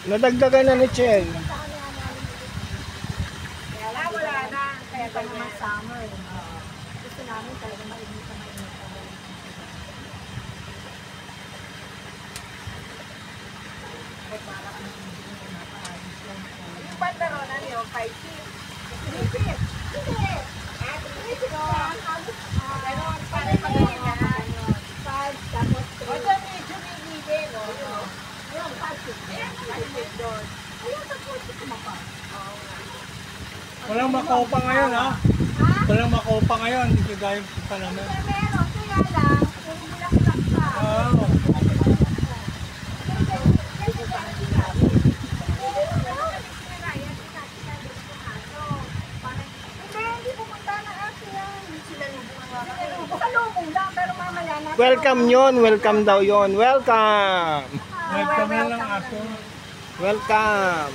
Nadagdagan na ni Chel. Kaya lang, wala na. Kaya pa naman summer. Gusto namin talaga mainit na mainit. Yung bandaron, ano yung 5 feet? 3 feet? Hindi. 3 feet. Ganon, para pa ganyan. 5, tapos 3. O dyan, medyo may gilid, no? Ayun, 5 feet. Ayan, 5 feet doon. Ayun, sa 4 feet kumapa. Oo nga. Walang makopa ngayon, ha? Ha? Walang makopa ngayon, hindi kagaya pa naman. Meron, kaya lang, kung bulak-bulak ka. Oo. Welcome yon, welcome daw yon. Welcome. Welcome na lang aso. Welcome.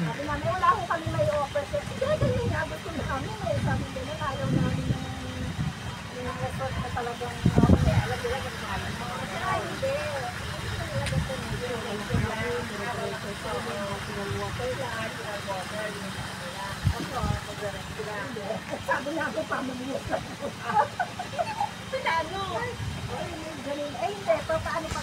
Sabi namin, wala ko kami may offer. Sige, ganyan nga, gusto na kami. Sabi nila, ayaw namin yung resort na talagang may alam nila ng malam. Ay, hindi. Sabi na ako, pamamiyos. Pinano? Ay, hindi. Paano pa